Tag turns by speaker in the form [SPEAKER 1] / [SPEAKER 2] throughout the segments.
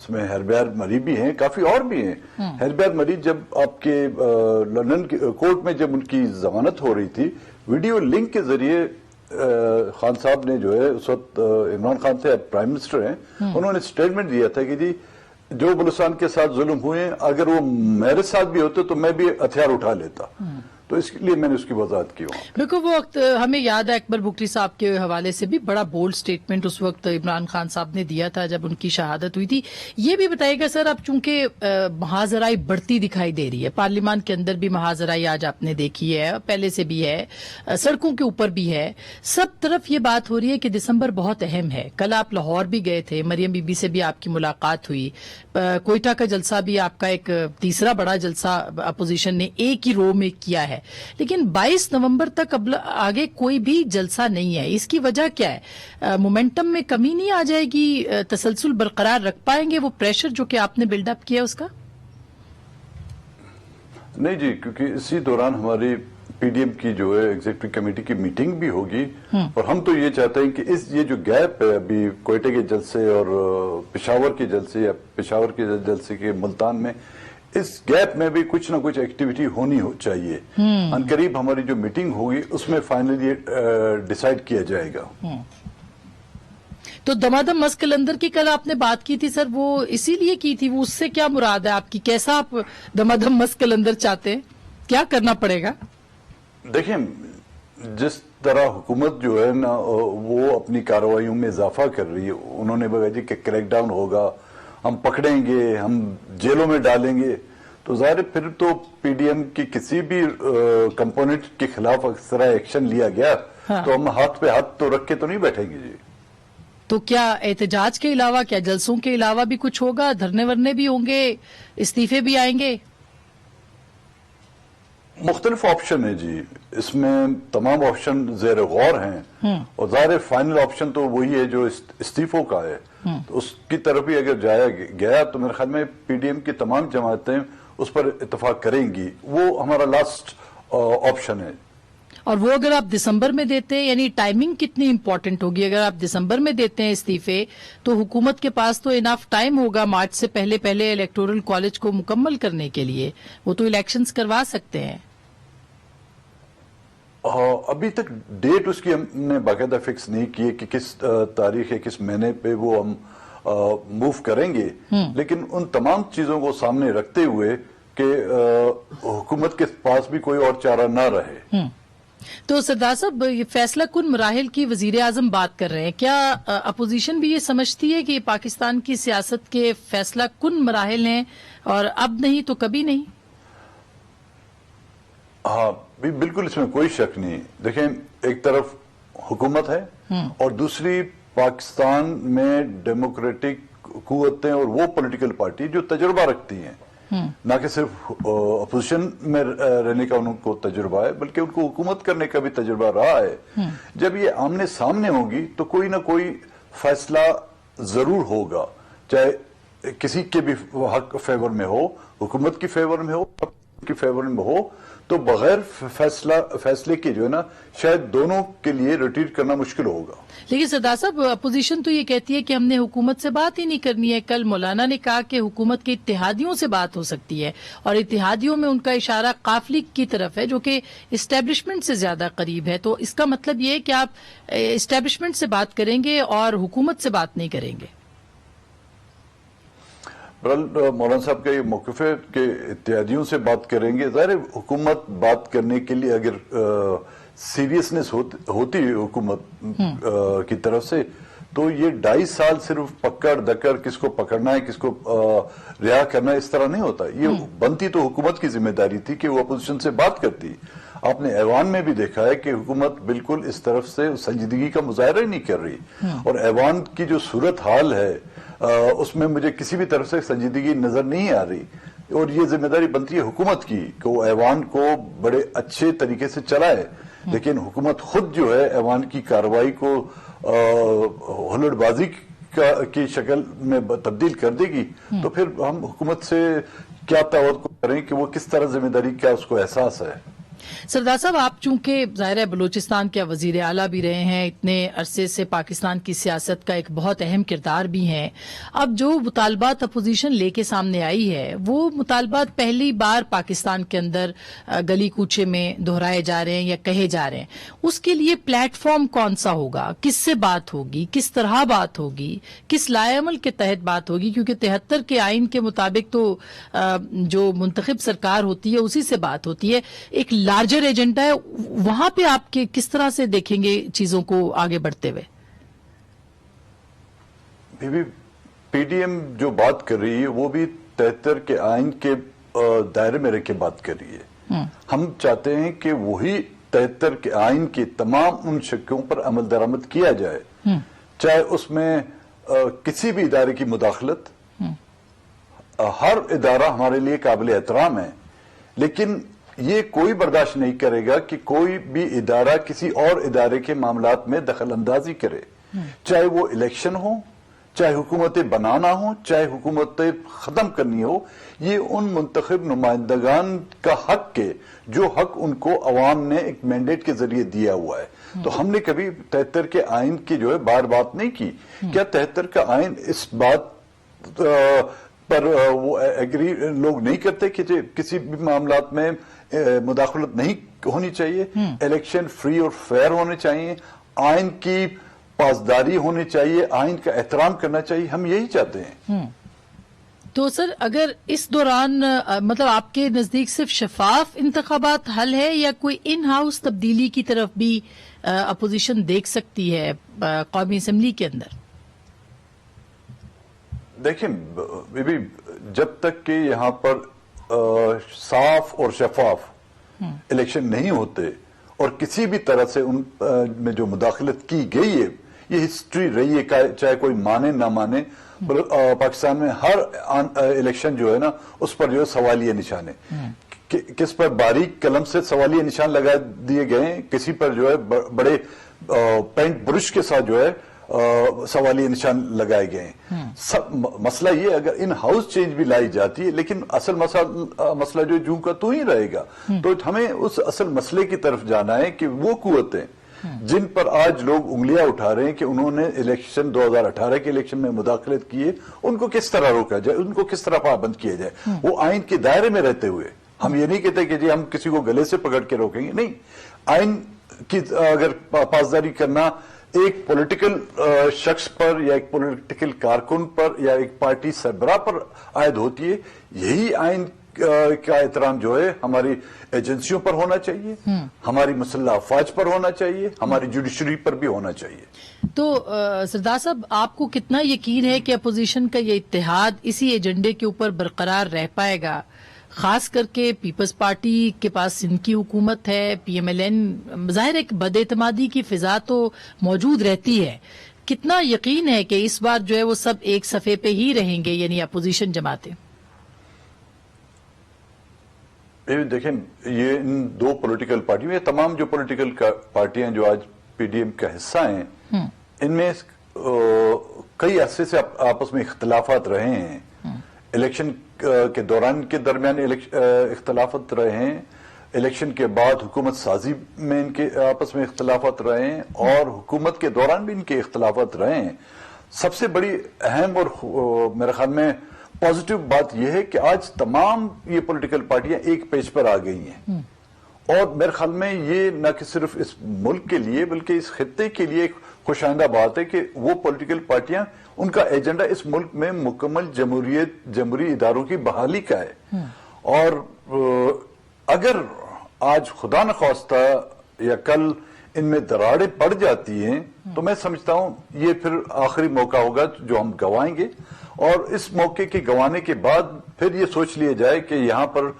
[SPEAKER 1] اس میں ہربیار مری بھی ہیں، کافی اور بھی ہیں۔ ہربیار مری جب آپ کے لندن کورٹ میں جب ان کی ضمانت ہو رہی تھی، ویڈیو لنک کے ذریعے خان صاحب نے جو ہے، اس وقت عمران خان تھے، پرائم منسٹر ہیں، انہوں نے سٹیٹمنٹ دیا تھا کہ جی جو بلوچستان کے ساتھ ظلم ہوئے ہیں، اگر وہ میرے ساتھ بھی ہوتے تو میں بھی ہتھیار اٹھا لیتا، تو اس لیے میں نے اس کی وضاحت کی وہاں۔
[SPEAKER 2] بالکل، وہ وقت ہمیں یاد ہے اکبر بگٹی صاحب کے حوالے سے بھی بڑا بولڈ سٹیٹمنٹ اس وقت عمران خان صاحب نے دیا تھا جب ان کی شہادت ہوئی تھی۔ یہ بھی بتائیے گا سر، اب چونکہ مہاجرائی بڑھتی دکھائی دے رہی ہے، پارلیمان کے اندر بھی مہاجرائی آج آپ نے دیکھی ہے، پہلے سے بھی ہے، سڑکوں کے اوپر بھی ہے، سب طرف یہ بات ہو رہی ہے کہ دسمبر بہت اہم ہے۔ کل آپ لاہور بھی گئے تھے، مریم بی بی سے بھی آپ کی ملاقات ہوئی، کوئٹہ کا جلسہ بھی آپ کا ایک تیسرا بڑا جلسہ اپوزیشن نے ایک ہی رو میں کیا ہے، لیکن 22 نومبر تک اب آگے کوئی بھی جلسہ نہیں ہے۔ اس کی وجہ کیا ہے؟ مومنٹم میں کمی نہیں آ جائے گی؟ تسلسل برقرار رکھ پائیں گے وہ پریشر جو کہ آپ نے بلڈ اپ کیا اس کا؟
[SPEAKER 1] نہیں جی، کیونکہ اسی دوران ہماری پی ڈی ایم کی جو ہے ایگزیکٹو کمیٹی کی میٹنگ بھی ہوگی، اور ہم تو یہ چاہتے ہیں کہ یہ جو گیپ ہے ابھی کوئٹہ کے جلسے اور پشاور کے جلسے یا پشاور کے جلسے کے ملتان میں، اس گیپ میں بھی کچھ نہ کچھ ایکٹیویٹی ہونی چاہیے۔ ان قریب ہماری جو میٹنگ ہوگی اس میں فائنلی ڈیسائیڈ کیا جائے گا۔
[SPEAKER 2] تو دمادم مسک قلندر کی کل آپ نے بات کی تھی سر، وہ اسی لیے کی تھی، وہ اس سے کیا مراد ہے آپ کی؟ کیسا آپ دمادم مسک قلندر چاہتے ہیں؟ کیا کرنا پڑے گا؟
[SPEAKER 1] دیکھیں، جس طرح حکومت جو ہے نا وہ اپنی کارروائیوں میں اضافہ کر رہی ہے، انہوں نے بولا جی کہ کریک ڈاؤن ہوگا، ہم پکڑیں گے، ہم جیلوں میں ڈالیں گے، تو ظاہر پھر تو پی ڈی ایم کی کسی بھی کمپوننٹ کے خلاف اس طرح ایکشن لیا گیا تو ہم ہاتھ پہ ہاتھ تو رکھ کے تو نہیں بیٹھیں گے جی۔
[SPEAKER 2] تو کیا احتجاج کے علاوہ، کیا جلسوں کے علاوہ بھی کچھ ہوگا؟ دھرنے ورنے بھی ہوں گے، استعفے بھی آئیں گے؟
[SPEAKER 1] مختلف آپشن ہے جی، اس میں تمام آپشن زیر غور ہیں، اور ظاہر فائنل آپشن تو وہی ہے جو استعفوں کا ہے، تو اس کی طرف بھی اگر جایا گیا تو میرے خیال میں پی ڈی ایم کی تمام جماعتیں اس پر اتفاق کریں گی، وہ ہمارا لاسٹ آپشن ہے۔
[SPEAKER 2] اور وہ اگر آپ دسمبر میں دیتے ہیں، یعنی ٹائمنگ کتنی امپورٹنٹ ہوگی؟ اگر آپ دسمبر میں دیتے ہیں استعفے تو حکومت کے پاس تو انف ٹائم ہوگا مارچ سے پہلے الیکٹورل کالج کو مکمل کرنے کے لیے، وہ تو الیکشنز کروا سکتے ہیں۔
[SPEAKER 1] ابھی تک ڈیٹ اس کی ہم نے باقاعدہ فکس نہیں کی ہے کہ کس تاریخ ہے، کس مہینے پہ وہ ہم موو کریں گے، لیکن ان تمام چیزوں کو سامنے رکھتے ہوئے کہ حکومت کے پاس بھی کوئی اور چارہ نہ رہے۔
[SPEAKER 2] تو سردار صاحب، یہ فیصلہ کن مراحل کی وزیر اعظم بات کر رہے ہیں، کیا اپوزیشن بھی یہ سمجھتی ہے کہ پاکستان کی سیاست کے فیصلہ کن مراحل ہیں اور اب نہیں تو کبھی نہیں؟
[SPEAKER 1] ہاں بالکل، اس میں کوئی شک نہیں۔ دیکھیں، ایک طرف حکومت ہے اور دوسری پاکستان میں ڈیموکریٹک قوتیں اور وہ پولیٹیکل پارٹی جو تجربہ رکھتی ہیں، نہ کہ صرف اپوزیشن میں رہنے کا ان کو تجربہ ہے بلکہ ان کو حکومت کرنے کا بھی تجربہ رہا ہے۔ جب یہ آمنے سامنے ہوگی تو کوئی نہ کوئی فیصلہ ضرور ہوگا، چاہے کسی کے بھی حق فیور میں ہو، حکومت کی فیور میں ہو، کی فیور میں ہو، تو بغیر فیصلے کے جو ہے نا شاید دونوں کے لیے روٹیٹ کرنا مشکل ہوگا۔
[SPEAKER 2] لیکن سردار صاحب، اپوزیشن تو یہ کہتی ہے کہ ہم نے حکومت سے بات ہی نہیں کرنی ہے۔ کل مولانا نے کہا کہ حکومت کے اتحادیوں سے بات ہو سکتی ہے، اور اتحادیوں میں ان کا اشارہ قافلی کی طرف ہے جو کہ اسٹیبلشمنٹ سے زیادہ قریب ہے۔ تو اس کا مطلب یہ ہے کہ آپ اسٹیبلشمنٹ سے بات کریں گے اور حکومت سے بات نہیں کریں گے؟
[SPEAKER 1] مولانا صاحب کا یہ موقف ہے کہ اتحادیوں سے بات کریں گے۔ ظاہر حکومت بات کرنے کے لیے اگر سیریسنس ہوتی ہے حکومت کی طرف سے، تو یہ 2.5 سال صرف پکڑ دکڑ، کس کو پکڑنا ہے کس کو رہا کرنا ہے، اس طرح نہیں ہوتا۔ یہ بنتی تو حکومت کی ذمہ داری تھی کہ وہ اپوزیشن سے بات کرتی۔ آپ نے ایوان میں بھی دیکھا ہے کہ حکومت بالکل اس طرف سے سنجیدگی کا مظاہرہ ہی نہیں کر رہی، اور ایوان کی جو صورت حال ہے اس میں مجھے کسی بھی طرف سے سنجیدگی نظر نہیں آ رہی، اور یہ ذمہ داری بنتی ہے حکومت کی کہ وہ ایوان کو بڑے اچھے طریقے سے چلائے۔ لیکن حکومت خود جو ہے ایوان کی کارروائی کو ہلڑ بازی کی شکل میں تبدیل کر دے گی، تو پھر ہم حکومت سے کیا توقع کریں کہ وہ کس طرح ذمہ داری، کیا اس کو احساس ہے۔
[SPEAKER 2] سردار صاحب، آپ چونکہ ظاہر ہے بلوچستان کے وزیر اعلیٰ بھی رہے ہیں، اتنے عرصے سے پاکستان کی سیاست کا ایک بہت اہم کردار بھی ہیں، اب جو مطالبات اپوزیشن لے کے سامنے آئی ہے وہ مطالبات پہلی بار پاکستان کے اندر گلی کوچے میں دہرائے جا رہے ہیں یا کہے جا رہے ہیں، اس کے لیے پلیٹ فارم کون سا ہوگا؟ کس سے بات ہوگی؟ کس طرح بات ہوگی؟ کس لائے عمل کے تحت بات ہوگی؟ کیونکہ 73 کے آئین کے مطابق تو جو منتخب سرکار ہوتی ہے اسی سے بات ہوتی ہے، ایک لارجر ایجنڈا ہے، وہاں پہ آپ کے کس طرح سے دیکھیں گے چیزوں کو آگے بڑھتے ہوئے؟
[SPEAKER 1] پی ڈی ایم جو بات کر رہی ہے وہ بھی 73 کے آئین کے دائرے میں رہ کے بات کر رہی ہے. ہم چاہتے ہیں کہ وہی 73 کے آئین کی تمام ان شکوں پر عمل درآمد کیا جائے، چاہے اس میں کسی بھی ادارے کی مداخلت. ہر ادارہ ہمارے لیے قابل احترام ہے، لیکن یہ کوئی برداشت نہیں کرے گا کہ کوئی بھی ادارہ کسی اور ادارے کے معاملات میں دخل اندازی کرے، چاہے وہ الیکشن ہو، چاہے حکومتیں بنانا ہو، چاہے حکومتیں ختم کرنی ہو. یہ ان منتخب نمائندگان کا حق ہے جو حق ان کو عوام نے ایک مینڈیٹ کے ذریعے دیا ہوا ہے. تو ہم نے کبھی 73 کے آئین کی جو ہے بات نہیں کی. کیا 73 کا آئین اس بات پر وہ ایگری لوگ نہیں کرتے کہ کسی بھی معاملات میں مداخلت نہیں ہونی چاہیے، الیکشن فری اور فیئر ہونے چاہیے، آئین کی پاسداری ہونی چاہیے، آئین کا احترام کرنا چاہیے. ہم یہی چاہتے ہیں.
[SPEAKER 2] تو سر، اگر اس دوران مطلب آپ کے نزدیک صرف شفاف انتخابات حل ہے یا کوئی ان ہاؤس تبدیلی کی طرف بھی اپوزیشن دیکھ سکتی ہے قومی اسمبلی کے اندر؟
[SPEAKER 1] دیکھیں جب تک کہ یہاں پر صاف اور شفاف الیکشن نہیں ہوتے اور کسی بھی طرح سے ان میں جو مداخلت کی گئی ہے، یہ ہسٹری رہی ہے، چاہے کوئی مانے نہ مانے، پاکستان میں ہر الیکشن جو ہے نا اس پر جو ہے سوالیہ نشان ہے. کس پر باریک قلم سے سوالیہ نشان لگا دیے گئے ہیں، کسی پر جو ہے بڑے پینٹ برش کے ساتھ جو ہے سوالیہ نشان لگائے گئے ہیں. مسئلہ یہ اگر ان ہاؤس چینج بھی لائی جاتی ہے، لیکن اصل مسئلہ جو جوں کا تو ہی رہے گا. تو ہمیں اس اصل مسئلے کی طرف جانا ہے کہ وہ قوتیں جن پر آج لوگ انگلیاں اٹھا رہے ہیں کہ انہوں نے الیکشن 2018 کے الیکشن میں مداخلت کی ہے، ان کو کس طرح روکا جائے، ان کو کس طرح پابند کیا جائے، وہ آئین کے دائرے میں رہتے ہوئے. ہم یہ نہیں کہتے کہ جی ہم کسی کو گلے سے پکڑ کے روکیں گے، نہیں. آئین کی اگر پاسداری کرنا ایک پولیٹیکل شخص پر یا ایک پولیٹیکل کارکن پر یا ایک پارٹی سربراہ پر عائد ہوتی ہے، یہی آئین کا احترام جو ہے ہماری ایجنسیوں پر ہونا چاہیے، ہماری مسلح افواج پر ہونا چاہیے، ہماری جوڈیشری پر بھی ہونا چاہیے.
[SPEAKER 2] تو سردار صاحب، آپ کو کتنا یقین ہے کہ اپوزیشن کا یہ اتحاد اسی ایجنڈے کے اوپر برقرار رہ پائے گا؟ خاص کر کے پیپلز پارٹی کے پاس سندھ کی حکومت ہے، پی ایم ایل این، ظاہر ایک بد اعتمادی کی فضا تو موجود رہتی ہے. کتنا یقین ہے کہ اس بار جو ہے وہ سب ایک صفحے پہ ہی رہیں گے، یعنی اپوزیشن جماعتیں؟
[SPEAKER 1] دیکھیں، یہ ان دو پولیٹیکل پارٹیوں، یہ تمام جو پولیٹیکل پارٹیاں جو آج پی ڈی ایم کا حصہ ہیں، ان میں کئی عرصے سے آپس میں اختلافات رہے ہیں. الیکشن کے دوران کے درمیان اختلافات رہے ہیں، الیکشن کے بعد حکومت سازی میں ان کے آپس میں اختلافات رہے ہیں، اور حکومت کے دوران بھی ان کے اختلافات رہے ہیں. سب سے بڑی اہم اور میرے خیال میں پازیٹیو بات یہ ہے کہ آج تمام یہ پولیٹیکل پارٹیاں ایک پیج پر آ گئی ہیں، اور میرے خیال میں یہ نہ کہ صرف اس ملک کے لیے بلکہ اس خطے کے لیے ایک خوش آئندہ بات ہے کہ وہ پولیٹیکل پارٹیاں، ان کا ایجنڈا اس ملک میں مکمل جمہوری اداروں کی بحالی کا ہے. اور اگر آج خدا نخواستہ یا کل ان میں دراڑیں پڑ جاتی ہیں تو میں سمجھتا ہوں یہ پھر آخری موقع ہوگا جو ہم گنوائیں گے، اور اس موقع کے گنوانے کے بعد پھر یہ سوچ لیا جائے کہ یہاں پر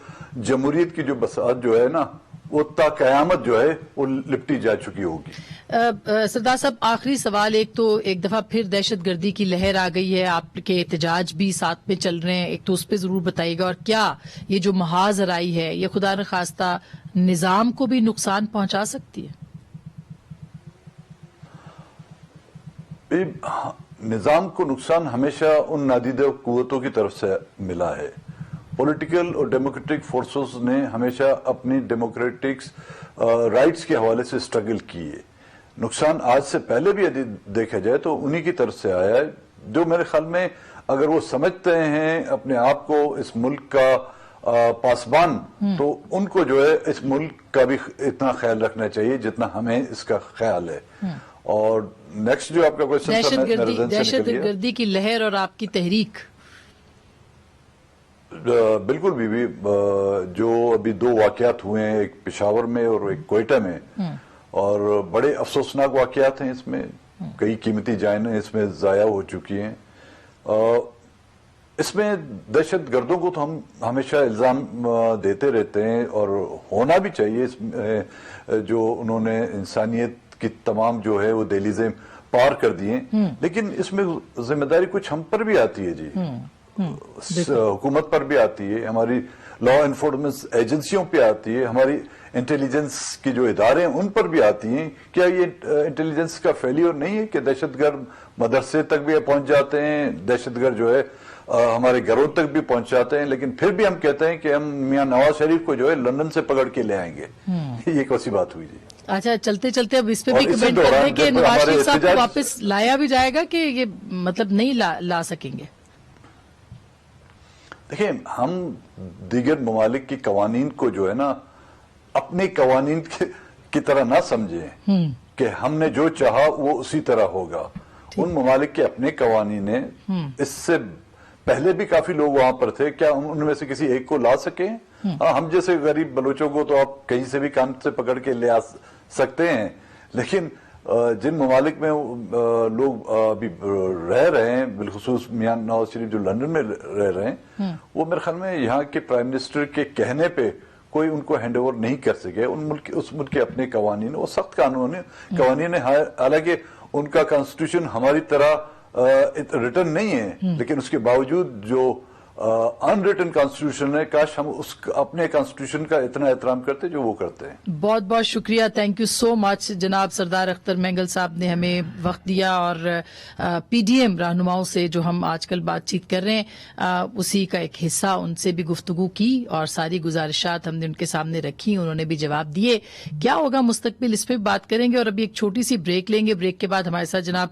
[SPEAKER 1] جمہوریت کی جو بساط جو ہے نا وہ تا قیامت جو ہے وہ لپٹی جا چکی ہوگی.
[SPEAKER 2] سردار صاحب، آخری سوال، ایک دفعہ پھر دہشت گردی کی لہر آ گئی ہے، آپ کے احتجاج بھی ساتھ میں چل رہے ہیں، ایک تو اس پہ ضرور بتائیے گا، اور کیا یہ جو محاذ آرائی ہے یہ خدا نخواستہ نظام کو بھی نقصان پہنچا سکتی ہے؟
[SPEAKER 1] نظام کو نقصان ہمیشہ ان نادیدہ قوتوں کی طرف سے ملا ہے. پولیٹیکل اور ڈیموکریٹک فورسز نے ہمیشہ اپنی ڈیموکریٹک رائٹس کے حوالے سے اسٹرگل کیے. نقصان آج سے پہلے بھی یدی دیکھا جائے تو انہی کی طرف سے آیا ہے, جو میرے خیال میں اگر وہ سمجھتے ہیں اپنے آپ کو اس ملک کا پاسبان, تو ان کو جو ہے اس ملک کا بھی اتنا خیال رکھنا چاہیے جتنا ہمیں اس کا خیال ہے. اور نیکسٹ جو آپ کا کوشچن
[SPEAKER 2] دہشت گردی کی لہر اور آپ کی تحریک,
[SPEAKER 1] بالکل بھی جو ابھی 2 واقعات ہوئے ہیں, ایک پشاور میں اور ایک کوئٹہ میں, اور بڑے افسوسناک واقعات ہیں. اس میں کئی قیمتی جانیں اس میں ضائع ہو چکی ہیں. اس میں دہشت گردوں کو تو ہم ہمیشہ الزام دیتے رہتے ہیں, اور ہونا بھی چاہیے. اس میں جو انہوں نے انسانیت کی تمام جو ہے وہ دہلیزیں پار کر دی ہیں, لیکن اس میں ذمہ داری کچھ ہم پر بھی آتی ہے جی, حکومت پر بھی آتی ہے, ہماری لا انفورسمنٹ ایجنسیوں پہ آتی ہے, ہماری انٹیلیجنس کی جو ادارے ہیں ان پر بھی آتی ہیں. کیا یہ انٹیلیجنس کا فیلیور نہیں ہے کہ دہشت گرد مدرسے تک بھی پہنچ جاتے ہیں, دہشت گرد جو ہے ہمارے گھروں تک بھی پہنچ جاتے ہیں, لیکن پھر بھی ہم کہتے ہیں کہ ہم میاں نواز شریف کو جو ہے لندن سے پکڑ کے لے آئیں گے. یہ کوئی بات ہوئی جی.
[SPEAKER 2] اچھا, چلتے چلتے اب اس پہ بھی کمنٹ کر رہے ہیں کہ نواز شریف صاحب کو واپس لایا بھی جائے گا کہ یہ مطلب نہیں لا سکیں گے.
[SPEAKER 1] دیکھیں, ہم دیگر ممالک کی قوانین کو جو ہے نا اپنے قوانین کی طرح نہ سمجھیں کہ ہم نے جو چاہا وہ اسی طرح ہوگا. ان ممالک کے اپنے قوانین ہیں. اس سے پہلے بھی کافی لوگ وہاں پر تھے, کیا ان میں سے کسی ایک کو لا سکے؟ ہم جیسے غریب بلوچوں کو تو آپ کہیں سے بھی کان سے پکڑ کے لے آ سکتے ہیں, لیکن جن ممالک میں لوگ ابھی رہ رہے ہیں, بالخصوص میاں نواز شریف جو لندن میں رہ رہے ہیں, وہ میرے خیال میں یہاں کے پرائم منسٹر کے کہنے پہ کوئی ان کو ہینڈ اوور نہیں کر سکے. اس ملک کے اپنے قوانین, وہ سخت قوانین ہیں, حالانکہ ان کا کانسٹیٹیوشن ہماری طرح ریٹن نہیں ہے, لیکن اس کے باوجود جو ان ریٹن کانسٹیٹیوشن ہے, کاش ہم اپنے کانسٹیٹیوشن کا اتنا احترام کرتے جو وہ کرتے ہیں.
[SPEAKER 2] بہت بہت شکریہ, تھینک یو سو مچ جناب سردار اختر مینگل صاحب نے ہمیں وقت دیا, اور پی ڈی ایم رہنماؤں سے جو ہم آج کل بات چیت کر رہے ہیں اسی کا ایک حصہ ان سے بھی گفتگو کی, اور ساری گزارشات ہم نے ان کے سامنے رکھی, انہوں نے بھی جواب دیے. کیا ہوگا مستقبل اس پہ بات کریں گے, اور ابھی ایک چھوٹی سی بریک لیں گے. بریک کے بعد ہمارے ساتھ جناب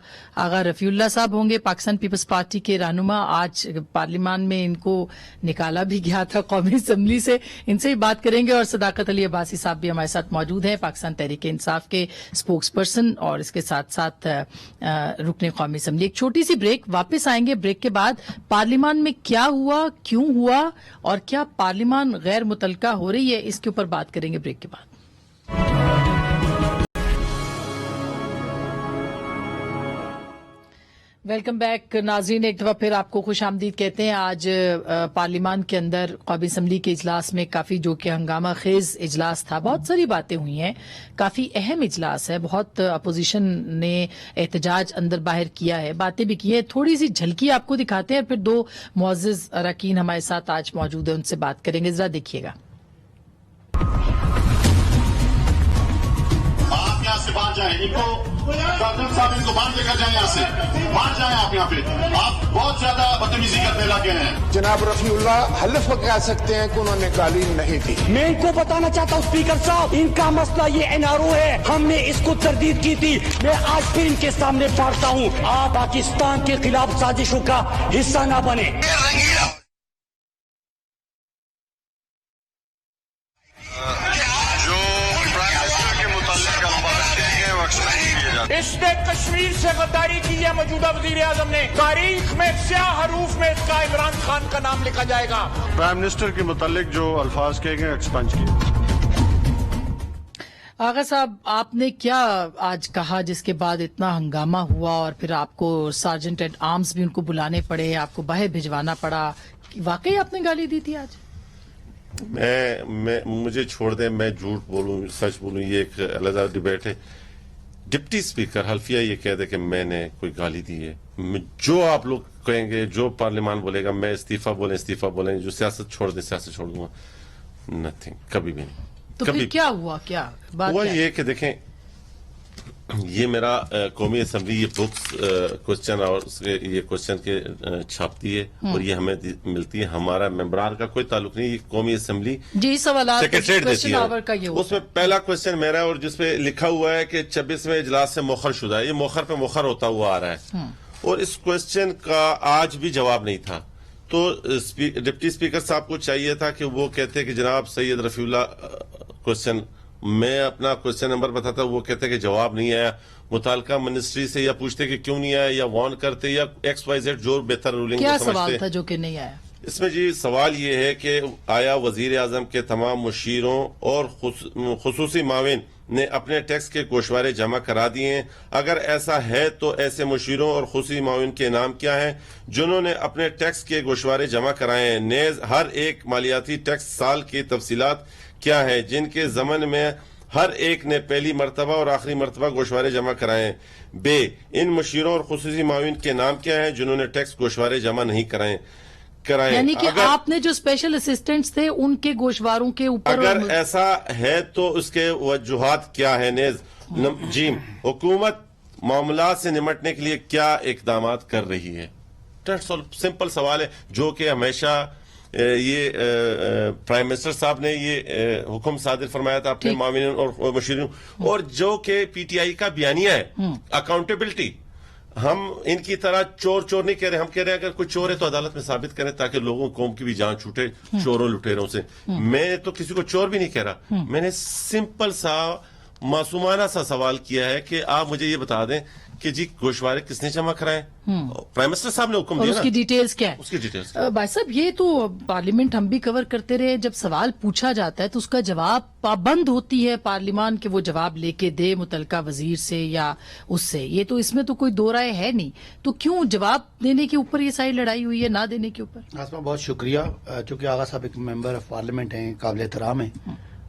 [SPEAKER 2] آغا رفیع اللہ صاحب ہوں گے, پاکستان پیپلز پارٹی کے رہنما. آج پارلیمان میں ان کو نکالا بھی گیا تھا قومی اسمبلی سے, ان سے ہی بات کریں گے. اور صداقت علی عباسی صاحب بھی ہمارے ساتھ موجود ہیں, پاکستان تحریک انصاف کے اسپوکس پرسن, اور اس کے ساتھ ساتھ رکن قومی اسمبلی. ایک چھوٹی سی بریک, واپس آئیں گے. بریک کے بعد پارلیمان میں کیا ہوا, کیوں ہوا, اور کیا پارلیمان غیر متعلقہ ہو رہی ہے, اس کے اوپر بات کریں گے بریک کے بعد. ویلکم بیک ناظرین, ایک دفعہ پھر آپ کو خوش آمدید کہتے ہیں. آج پارلیمان کے اندر قومی اسمبلی کے اجلاس میں کافی جو کہ ہنگامہ خیز اجلاس تھا, بہت ساری باتیں ہوئی ہیں, کافی اہم اجلاس ہے, بہت اپوزیشن نے احتجاج اندر باہر کیا ہے, باتیں بھی کی ہیں. تھوڑی سی جھلکی آپ کو دکھاتے ہیں, پھر 2 معزز اراکین ہمارے ساتھ آج موجود ہیں, ان سے بات کریں گے. ذرا دیکھیے گا.
[SPEAKER 3] آپ یہاں سے باہر جائیں, ان کو ڈاکٹر صاحب ان کو باہر لے کر جائیں, یہاں سے باہر جائیں. آپ یہاں پہ آپ بہت زیادہ بدتمیزی کرنے لگے ہیں. جناب رفیع اللہ حلف کہہ سکتے ہیں کہ انہوں نے گالی نہیں دی.
[SPEAKER 4] میں ان کو بتانا چاہتا ہوں اسپیکر صاحب, ان کا مسئلہ یہ این آر او ہے, ہم نے اس کو تردید کی تھی. میں آج پھر ان کے سامنے پڑھتا ہوں, آپ پاکستان کے خلاف سازشوں کا حصہ نہ بنے.
[SPEAKER 3] اس نے کشمیر سے غداری کی ہے موجودہ وزیر اعظم نے. تاریخ میں سیاہ حروف میں اس کا عمران خان کا نام لکھا جائے گا.
[SPEAKER 5] پرائم منسٹر کے متعلق جو الفاظ کہے گئے ایکسپنج کیے.
[SPEAKER 2] آغا صاحب, آپ نے کیا آج کہا جس کے بعد اتنا ہنگامہ ہوا, اور پھر آپ کو سارجنٹ ایٹ آرمز بھی ان کو بلانے پڑے, آپ کو باہر بھجوانا پڑا, واقعی آپ نے گالی دی تھی آج؟
[SPEAKER 5] مجھے چھوڑ دیں, میں جھوٹ بولوں سچ بولوں, یہ ایک علیحدہ ڈیبیٹ ہے. ڈپٹی اسپیکر حلفیہ یہ کہہ دے کہ میں نے کوئی گالی دی ہے, جو آپ لوگ کہیں گے, جو پارلیمان بولے گا, میں استعفیٰ بولیں, جو سیاست چھوڑ دیں سیاست چھوڑ دوں گا, نتھنگ, کبھی بھی نہیں.
[SPEAKER 2] تو پھر کیا ہوا, کیا بات
[SPEAKER 5] ہوا یہ کہ دیکھیں, یہ میرا قومی اسمبلی یہ بکس کوشچن اور یہ کوشچن کے چھاپتی ہے اور یہ ہمیں ملتی ہے. ہمارا ممبران کا کوئی تعلق نہیں, یہ قومی اسمبلی
[SPEAKER 2] جی سوالات
[SPEAKER 5] سیکریٹریٹ دیتی ہے. اس میں پہلا کوشچن میرا اور جس پہ لکھا ہوا ہے کہ 26ویں اجلاس سے مؤخر شدہ ہے. یہ مؤخر پہ مؤخر ہوتا ہوا آ رہا ہے اور اس کوشچن کا آج بھی جواب نہیں تھا. تو ڈپٹی اسپیکر صاحب کو چاہیے تھا کہ وہ کہتے کہ جناب سید رفیع اللہ کوشچن, میں اپنا کوشچن نمبر بتاتا, وہ کہتے کہ جواب نہیں آیا. متعلقہ منسٹری سے یا پوچھتے کہ کیوں نہیں آیا یا وارن کرتے یا ایکس وائی زیڈ جو بہتر رولنگ
[SPEAKER 2] کیا سوال تھا جو کہ نہیں آیا.
[SPEAKER 5] اس میں جی سوال یہ ہے کہ آیا وزیر اعظم کے تمام مشیروں اور خصوصی معاون نے اپنے ٹیکس کے گوشوارے جمع کرا دیے ہیں؟ اگر ایسا ہے تو ایسے مشیروں اور خصوصی معاون کے نام کیا ہیں جنہوں نے اپنے ٹیکس کے گوشوارے جمع کرائے ہیں؟ نیز ہر ایک مالیاتی ٹیکس سال کی تفصیلات کیا ہیں جن کے ضمن میں ہر ایک نے پہلی مرتبہ اور آخری مرتبہ گوشوارے جمع کرائے ہیں؟ بے ان مشیروں اور خصوصی معاون کے نام کیا ہیں جنہوں نے ٹیکس گوشوارے جمع نہیں کرائے؟
[SPEAKER 2] یعنی کہ آپ نے جو اسپیشل اسسٹنٹس تھے ان کے گوشواروں کے اوپر
[SPEAKER 5] اگر ایسا ہے تو اس کے وجوہات کیا ہے؟ نیز جیم حکومت معاملات سے نمٹنے کے لیے کیا اقدامات کر رہی ہے؟ سمپل سوال ہے جو کہ ہمیشہ یہ پرائم منسٹر صاحب نے یہ حکم صادر فرمایا تھا اپنے معاونین اور مشیروں, اور جو کہ پی ٹی آئی کا بیانیہ ہے اکاؤنٹیبلٹی. ہم ان کی طرح چور نہیں کہہ رہے, ہم کہہ رہے ہیں اگر کوئی چور ہے تو عدالت میں ثابت کریں تاکہ لوگوں قوم کی بھی جان چھوٹے چوروں لٹیروں سے. میں تو کسی کو چور بھی نہیں کہہ رہا, میں نے سمپل سا معصومانہ سا سوال کیا ہے کہ آپ مجھے یہ بتا دیں کہ جی گوشوارے کس نے جمع کرائے؟ پرائم منسٹر صاحب نے حکم دیا.
[SPEAKER 2] اس کی ڈیٹیلز کیا ہے؟
[SPEAKER 5] اس کی ڈیٹیلز
[SPEAKER 2] بھائی صاحب یہ تو پارلیمنٹ ہم بھی کور کرتے رہے, جب سوال پوچھا جاتا ہے تو اس کا جواب پابند ہوتی ہے پارلیمان کہ وہ جواب لے کے دے متعلقہ وزیر سے یا اس سے. یہ تو اس میں تو کوئی دو رائے ہے نہیں, تو کیوں جواب دینے کے اوپر یہ ساری لڑائی ہوئی ہے, نہ دینے کے اوپر؟
[SPEAKER 6] آسما بہت شکریہ. چونکہ آغا صاحب ایک ممبر آف پارلیمنٹ ہیں, قابل احترام ہیں,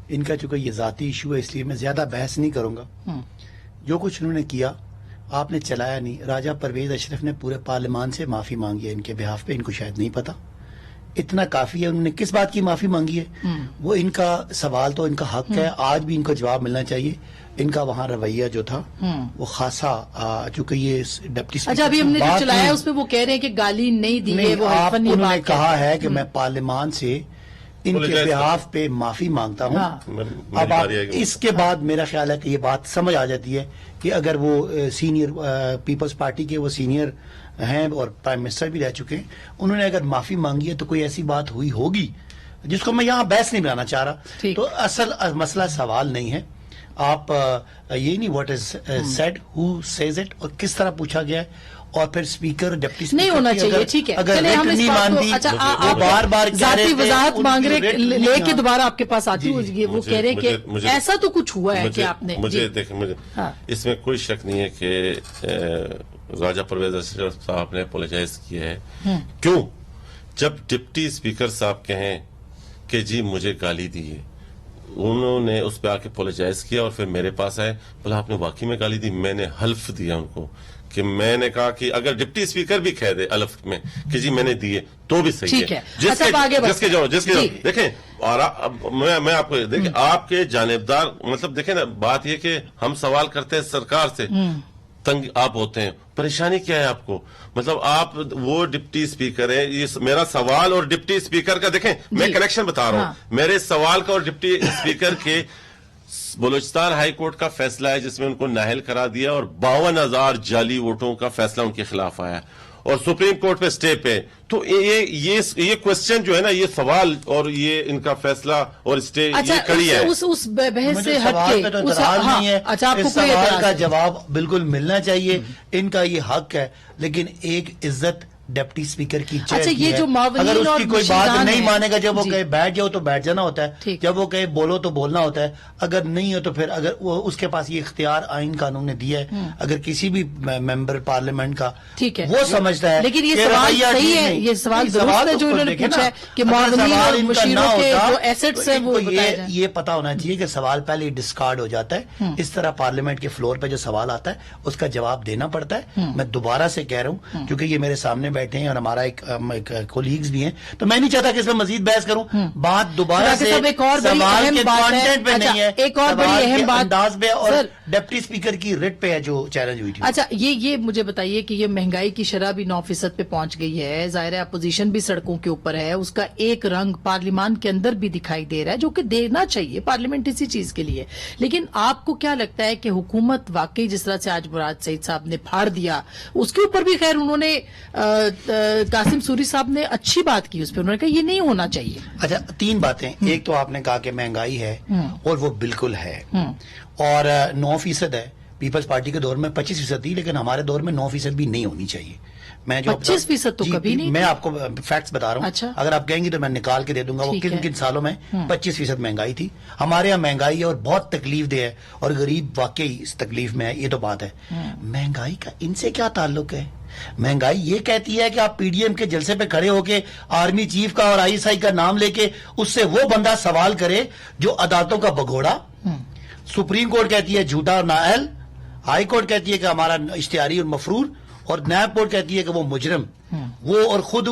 [SPEAKER 6] ان کا چونکہ یہ ذاتی ایشو ہے اس لیے میں زیادہ بحث نہیں کروں گا. جو کچھ انہوں نے کیا آپ نے چلایا نہیں. راجہ پرویز اشرف نے پورے پارلیمان سے معافی مانگی ہے ان کے بہاف پہ, ان کو شاید نہیں پتا. اتنا کافی ہے. انہوں نے کس بات کی معافی مانگی ہے؟ وہ ان کا سوال تو ان کا حق ہے, آج بھی ان کو جواب ملنا چاہیے. ان کا وہاں رویہ جو تھا وہ خاصا, چونکہ یہ ڈپٹی اسپیکر
[SPEAKER 2] ابھی ہم نے جو چلایا اس میں وہ کہہ رہے ہیں کہ گالی نہیں دی ہے, وہ
[SPEAKER 6] انہوں نے کہا ہے کہ میں پارلیمان سے ان کے بہاف پہ معافی مانگتا ہوں. اب اس کے بعد میرا خیال ہے کہ یہ بات سمجھ آ جاتی ہے کہ اگر وہ سینئر پیپلز پارٹی کے وہ سینئر ہیں اور پرائم منسٹر بھی رہ چکے ہیں, انہوں نے اگر معافی مانگی ہے تو کوئی ایسی بات ہوئی ہوگی جس کو میں یہاں بحث نہیں بنانا چاہ رہا. تو اصل مسئلہ سوال نہیں ہے. آپ یہ نہیں what is said, who says it, اور کس طرح پوچھا گیا ہے, اور پھر اسپیکر ڈپٹی اسپیکر
[SPEAKER 2] نہیں ہونا چاہیے. ٹھیک ہے,
[SPEAKER 6] اگر نہیں مانتی بار بار
[SPEAKER 2] ذاتی وضاحت مانگ رہے لے کے دوبارہ آپ کے پاس آتی ہوئی, وہ کہہ رہے کہ ایسا تو کچھ ہوا ہے کہ آپ نے.
[SPEAKER 5] مجھے دیکھیں, مجھے اس میں کوئی شک نہیں ہے کہ راجہ پرویز اشرف صاحب نے اپولوجائز کیا ہے. کیوں؟ جب ڈپٹی اسپیکر صاحب کہیں کہ جی مجھے گالی دی ہے, انہوں نے اس پہ آ کے اپولوجائز کیا اور پھر میرے پاس آئے, بولا آپ نے واقعی میں گالی دی. میں نے حلف دیا ان کو کہ میں نے کہا کہ اگر ڈپٹی اسپیکر بھی کہہ دے الف میں کہ جی میں نے دیے تو بھی صحیح ہے. جس کے جو دیکھیں, اور میں آپ کو دیکھیں آپ کے جانبدار, مطلب دیکھیں نا, بات یہ کہ ہم سوال کرتے ہیں سرکار سے, تنگ آپ ہوتے ہیں, پریشانی کیا ہے آپ کو؟ مطلب آپ وہ ڈپٹی اسپیکر ہے. یہ میرا سوال اور ڈپٹی اسپیکر کا دیکھیں میں کنیکشن بتا رہا ہوں. میرے سوال کا اور ڈپٹی اسپیکر کے بلوچستان ہائی کورٹ کا فیصلہ ہے جس میں ان کو نااہل قرار دیا اور 52,000 جعلی ووٹوں کا فیصلہ ان کے خلاف آیا اور سپریم کورٹ پہ سٹے پہ. تو یہ کوسچن جو ہے نا, یہ سوال اور یہ ان کا فیصلہ اور سٹے یہ کڑی ہے.
[SPEAKER 2] اس بحث سے ہٹ کے
[SPEAKER 6] اس سوال کا جواب بالکل ملنا چاہیے. ان کا یہ حق ہے, لیکن ایک عزت ڈپٹی اسپیکر کی
[SPEAKER 2] یہ جو
[SPEAKER 6] اگر اس کی کوئی بات نہیں مانے گا, جب وہ کہے بیٹھ جاؤ تو بیٹھ جانا ہوتا ہے, جب وہ کہے بولو تو بولنا ہوتا ہے. اگر نہیں ہو تو پھر اگر وہ اس کے پاس یہ اختیار آئین قانون نے دیا ہے, اگر کسی بھی ممبر پارلیمنٹ کا وہ سمجھتا ہے.
[SPEAKER 2] لیکن یہ سوال صحیح ہے, یہ سوال درست ہے جو انہوں نے پوچھا ہے کہ معاونین اور مشیروں کے جو ایسٹس ہیں وہ بتائے جائیں.
[SPEAKER 6] یہ پتا ہونا چاہیے کہ سوال پہلے ڈسکارڈ ہو جاتا ہے. اس طرح پارلیمنٹ کے فلور پہ جو سوال آتا ہے اس کا جواب دینا پڑتا ہے. میں دوبارہ سے کہہ رہا ہوں, کیونکہ یہ میرے سامنے بیٹھے ہیں اور ہمارا ایک کولیگز بھی ہیں, تو میں نہیں چاہتا کہ اس میں مزید بحث کروں. بات دوبارہ سے سوال کے کانٹینٹ پہ نہیں ہے,
[SPEAKER 2] ایک اور بڑی اہم بات
[SPEAKER 6] انداز پہ اور ڈپٹی اسپیکر کی ریٹ پہ ہے جو چیلنج ہوئی تھی.
[SPEAKER 2] اچھا یہ مجھے بتائیے کہ یہ مہنگائی کی شرح بھی 9% پہ پہنچ گئی ہے, ظاہر ہے اپوزیشن بھی سڑکوں کے اوپر ہے, اس کا ایک رنگ پارلیمان کے اندر بھی دکھائی دے رہا ہے, جو کہ دینا چاہیے, پارلیمنٹ اسی چیز کے لیے. لیکن آپ کو کیا لگتا ہے کہ حکومت واقعی جس طرح سے آج مراد سعید صاحب نے پھاڑ دیا, اس کے اوپر بھی خیر انہوں نے قاسم سوری صاحب نے اچھی بات کی, اس پہ انہوں نے کہا یہ نہیں ہونا چاہیے.
[SPEAKER 6] اچھا 3 باتیں. ایک تو آپ نے کہا کہ مہنگائی ہے اور وہ بالکل ہے, اور 9% ہے. پیپلز پارٹی کے دور میں 25% تھی, لیکن ہمارے دور میں 9% بھی نہیں ہونی چاہیے. میں جو
[SPEAKER 2] 25% تو کبھی نہیں,
[SPEAKER 6] میں آپ کو فیکٹس بتا رہا ہوں.
[SPEAKER 2] اچھا.
[SPEAKER 6] اگر آپ کہیں گے تو میں نکال کے دے دوں گا وہ کن کن سالوں میں 25% مہنگائی تھی. ہمارے یہاں مہنگائی ہے اور بہت تکلیف دہ ہے, اور غریب واقعی اس تکلیف میں ہے, یہ تو بات ہے. مہنگائی کا ان سے کیا تعلق ہے؟ مہنگائی یہ کہتی ہے کہ آپ پی ڈی ایم کے جلسے پہ کھڑے ہو کے آرمی چیف کا اور ISI کا نام لے کے اس سے وہ بندہ سوال کرے جو عدالتوں کا بگوڑا. سپریم کورٹ کہتی ہے جھوٹا اور نااہل, ہائی کورٹ کہتی ہے کہ ہمارا اشتہاری اور مفرور, اور نیب کورٹ کہتی ہے کہ وہ مجرم. وہ اور خود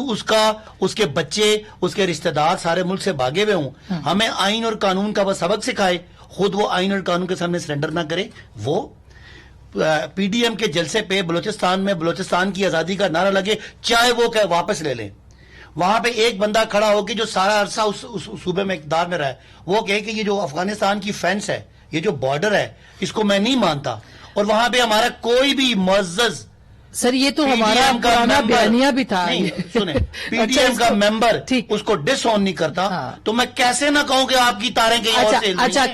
[SPEAKER 6] اس کے بچے, اس کے رشتہ دار سارے ملک سے بھاگے ہوئے ہوں. ہمیں آئین اور قانون کا وہ سبق سکھائے, خود وہ آئین اور قانون کے سامنے سرنڈر نہ کرے. وہ پی ڈی ایم کے جلسے پہ بلوچستان میں بلوچستان کی آزادی کا نعرہ لگے, چاہے وہ کہ واپس لے لیں. وہاں پہ ایک بندہ کھڑا ہو کے جو سارا عرصہ اس صوبے میں اقتدار میں رہا ہے, وہ کہے کہ یہ جو افغانستان کی فینس ہے, یہ جو بارڈر ہے, اس کو میں نہیں مانتا. اور وہاں پہ ہمارا کوئی بھی معزز
[SPEAKER 2] سر, یہ تو ہمارا پرانا بیانیہ بھی تھا,
[SPEAKER 6] سنیں, پی ڈی ایم کا ممبر اس کو ڈس آن نہیں کرتا, تو میں کیسے نہ کہوں کہ آپ کی تاریں کہیں اور سے.
[SPEAKER 2] اچھا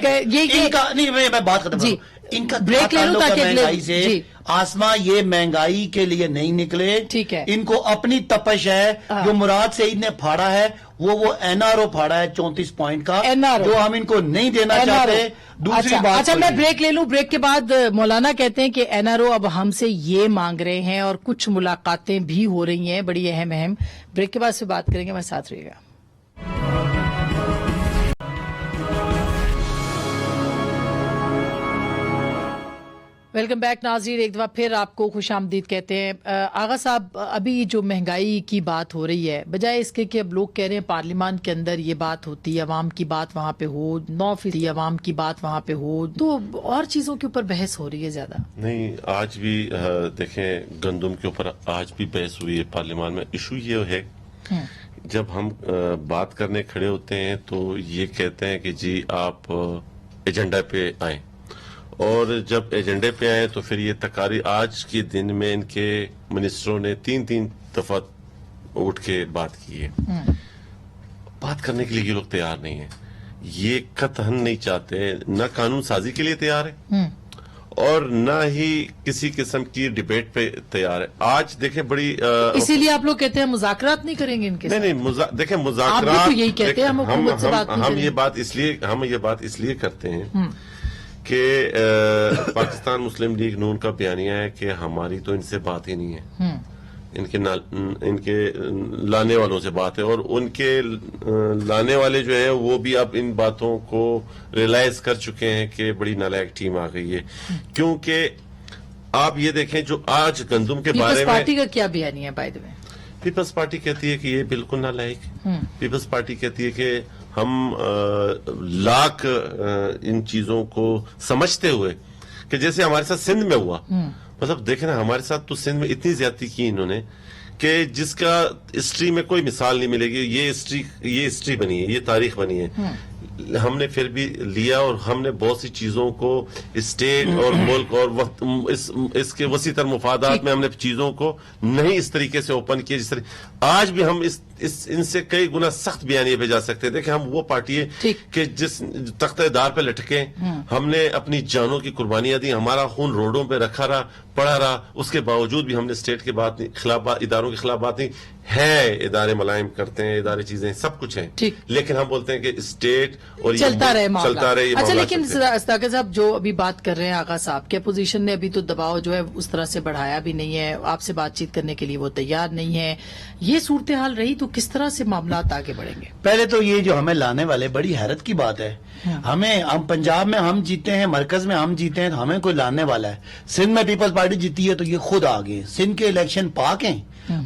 [SPEAKER 6] نہیں, میں بات ختم کروں. ان کا
[SPEAKER 2] بریک لے لوں تاکہ
[SPEAKER 6] مہنگائی سے آسماں یہ مہنگائی کے لیے نہیں نکلے.
[SPEAKER 2] ٹھیک ہے,
[SPEAKER 6] ان کو اپنی تپش ہے. جو مراد سعید نے پھاڑا ہے وہ NRO پھاڑا ہے 34 پوائنٹ کا, جو ہم ان کو نہیں دینا چاہتے. دوسری بات,
[SPEAKER 2] اچھا میں بریک لے لوں. بریک کے بعد مولانا کہتے ہیں کہ NRO اب ہم سے یہ مانگ رہے ہیں, اور کچھ ملاقاتیں بھی ہو رہی ہیں بڑی اہم. بریک کے بعد سے بات کریں گے, میں ساتھ رہیے گا. ویلکم بیک ناظرین, ایک دفعہ پھر آپ کو خوش آمدید کہتے ہیں. آغا صاحب, ابھی جو مہنگائی کی بات ہو رہی ہے, بجائے اس کے کہ اب لوگ کہہ رہے ہیں پارلیمان کے اندر یہ بات ہوتی ہے, عوام کی بات وہاں پہ ہو, 9% عوام کی بات وہاں پہ ہو, تو اور چیزوں کے اوپر بحث ہو رہی ہے زیادہ.
[SPEAKER 5] نہیں, آج بھی دیکھیں گندم کے اوپر آج بھی بحث ہوئی ہے پارلیمان میں. ایشو یہ ہے جب ہم بات کرنے کھڑے ہوتے ہیں تو یہ کہتے ہیں کہ جی آپ ایجنڈا پہ آئیں, اور جب ایجنڈے پہ آئے تو پھر یہ تقاریر, آج کے دن میں ان کے منسٹروں نے 3 دفعہ اٹھ کے بات کی ہے. بات کرنے کے لیے یہ لوگ تیار نہیں ہیں, یہ قطعاً نہیں چاہتے, نہ قانون سازی کے لیے تیار ہے اور نہ ہی کسی قسم کی ڈیبیٹ پہ تیار ہے. آج دیکھیں بڑی
[SPEAKER 2] اسی لیے آپ لوگ کہتے ہیں مذاکرات نہیں کریں گے ان کے ساتھ.
[SPEAKER 5] نہیں, دیکھیں مذاکرات,
[SPEAKER 2] یہی کہتے ہیں
[SPEAKER 5] ہم یہ بات اس لیے کرتے ہیں کہ پاکستان مسلم لیگ نون کا بیانیہ ہے کہ ہماری تو ان سے بات ہی نہیں ہے, ان کے لانے والوں سے بات ہے, اور ان کے لانے والے جو ہے وہ بھی اب ان باتوں کو ریلائز کر چکے ہیں کہ بڑی نالائق ٹیم آ گئی ہے. کیونکہ آپ یہ دیکھیں جو آج گندم کے بارے میں,
[SPEAKER 2] پیپلز پارٹی کا کیا بیانیہ ہے by the way?
[SPEAKER 5] Peoples Party کہتی ہے کہ یہ بالکل نالائق ہے. پیپلز پارٹی کہتی ہے کہ ہم لاکھ ان چیزوں کو سمجھتے ہوئے کہ جیسے ہمارے ساتھ سندھ میں ہوا, مطلب دیکھیں نا ہمارے ساتھ تو سندھ میں اتنی زیادتی کی انہوں نے کہ جس کا ہسٹری میں کوئی مثال نہیں ملے گی. یہ ہسٹری بنی ہے, یہ تاریخ بنی ہے. ہم نے پھر بھی لیا, اور ہم نے بہت سی چیزوں کو اسٹیٹ اور ملک اور وقت اس کے وسیع تر مفادات میں ہم نے چیزوں کو نہیں اس طریقے سے اوپن کیا جس طرح آج بھی ہم ان سے کئی گنا سخت بیانیے پہ جا سکتے ہیں. دیکھیں ہم وہ پارٹی ہے کہ جس تختہ دار پہ لٹکے, ہم نے اپنی جانوں کی قربانیاں دی, ہمارا خون روڈوں پہ رکھا رہا, پڑا رہا, اس کے باوجود بھی ہم نے اسٹیٹ کے خلاف اداروں کے خلاف بات نہیں ہے. ادارے ملائم کرتے ہیں, ادارے چیزیں سب کچھ ہیں, لیکن ہم بولتے ہیں کہ اسٹیٹ اور
[SPEAKER 2] چلتا رہے.
[SPEAKER 5] اچھا,
[SPEAKER 2] لیکن استاقہ صاحب جو ابھی بات کر رہے ہیں آغا صاحب کی اپوزیشن نے ابھی تو دباؤ جو ہے اس طرح سے بڑھایا بھی نہیں ہے, آپ سے بات چیت کرنے کے لیے وہ تیار نہیں ہے. یہ صورتحال رہی تو کس طرح سے معاملات آگے بڑھیں گے؟
[SPEAKER 6] پہلے تو یہ جو ہمیں لانے والے بڑی حیرت کی بات ہے، ہم پنجاب میں ہم جیتے ہیں، مرکز میں ہم جیتے ہیں، تو ہمیں کوئی لانے والا ہے. سندھ میں پیپلز پارٹی جیتی ہے تو یہ خود آ گئے. سندھ کے الیکشن پاک ہیں،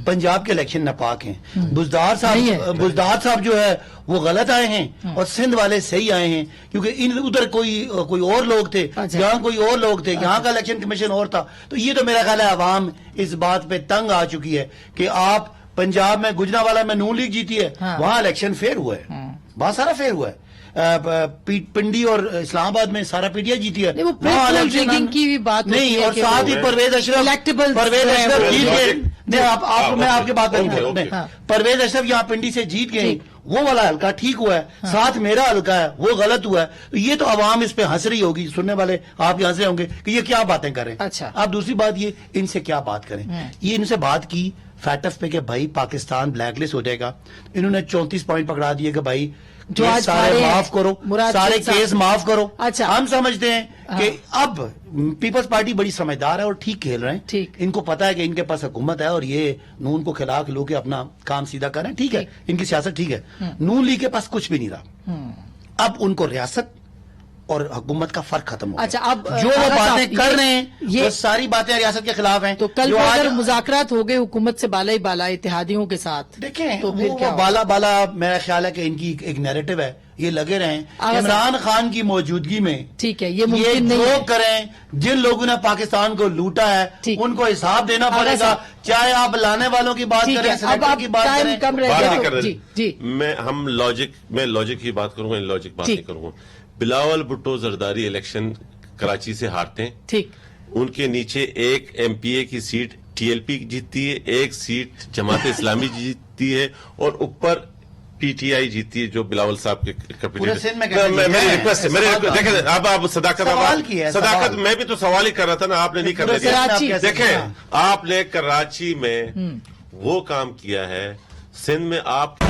[SPEAKER 6] پنجاب کے الیکشن ناپاک ہیں. بزدار صاحب جو ہے وہ غلط آئے ہیں اور سندھ والے صحیح آئے ہیں، کیونکہ ادھر کوئی اور لوگ تھے، یہاں کوئی اور لوگ تھے، یہاں کا الیکشن کمیشن اور تھا. تو یہ تو میرا خیال ہے عوام اس بات پہ تنگ آ چکی ہے کہ آپ پنجاب میں گجرانوالہ میں نون لیگ جیتی ہے، وہاں الیکشن فیئر ہوا ہے، وہاں سارا فیئر ہوا ہے. پنڈی اور اسلام آباد میں سارا پی ٹی آئی جیتی ہے،
[SPEAKER 2] کی بھی بات
[SPEAKER 6] نہیں. اور ساتھ ہی پرویز اشرف جیت گئے. میں آپ کی بات کروں، پرویز اشرف یہاں پنڈی سے جیت گئے، وہ والا حلقہ ٹھیک ہوا ہے. ساتھ میرا حلقہ ہے وہ غلط ہوا ہے. یہ تو عوام اس پہ ہنس رہی ہوگی، سننے والے آپ ہنس رہے ہوں گے کہ یہ کیا باتیں کریں. آپ دوسری بات یہ ان سے کیا بات کریں. یہ ان سے بات کی فیٹف پہ کہ بھائی پاکستان بلیک لسٹ ہو جائے گا. انہوں نے 34 پوائنٹ پکڑا دیے کہ بھائی جو سارے معاف کرو، سارے کیس معاف کرو. ہم سمجھتے ہیں کہ اب پیپلز پارٹی بڑی سمجھدار ہے اور ٹھیک کھیل رہے ہیں. ان کو پتا ہے کہ ان کے پاس حکومت ہے اور یہ نون کو کھلا کھلو کے اپنا کام سیدھا کریں. ٹھیک ہے، ان کی سیاست ٹھیک ہے. نون لیگ کے پاس کچھ بھی نہیں رہا. اب ان کو ریاست اور حکومت کا فرق ختم ہو گیا.
[SPEAKER 2] اب
[SPEAKER 6] جو وہ باتیں کر رہے ہیں یہ ساری باتیں ریاست کے خلاف ہیں.
[SPEAKER 2] تو کل اگر مذاکرات ہو گئے حکومت سے بالا ہی بالا اتحادیوں کے ساتھ،
[SPEAKER 6] دیکھیں تو وہ بالا میرا خیال ہے کہ ان کی ایک نیریٹو ہے، یہ لگے رہیں عمران خان کی موجودگی میں.
[SPEAKER 2] ٹھیک ہے، یہ
[SPEAKER 6] جو کریں، جن لوگوں نے پاکستان کو لوٹا ہے ان کو حساب دینا پڑے گا، چاہے آپ لانے والوں کی بات کریں، سلیکٹر کی بات کریں.
[SPEAKER 5] میں لاجک کی بات کروں گا، لاجک بات نہیں کروں گا. بلاول بھٹو زرداری الیکشن کراچی سے ہارتے ہیں، ٹھیک، ان کے نیچے ایک ایم پی اے کی سیٹ ٹی ایل پی جیتتی ہے، ایک سیٹ جماعت اسلامی جیتتی ہے، اور اوپر پی ٹی آئی جیتی ہے جو بلاول صاحب کے میری ریکویسٹ ہے. دیکھیں اب آپ صداقت میں بھی تو سوال ہی کر رہا تھا نا، آپ نے نہیں کر دیا. دیکھیں آپ نے کراچی میں وہ کام کیا ہے، سندھ میں آپ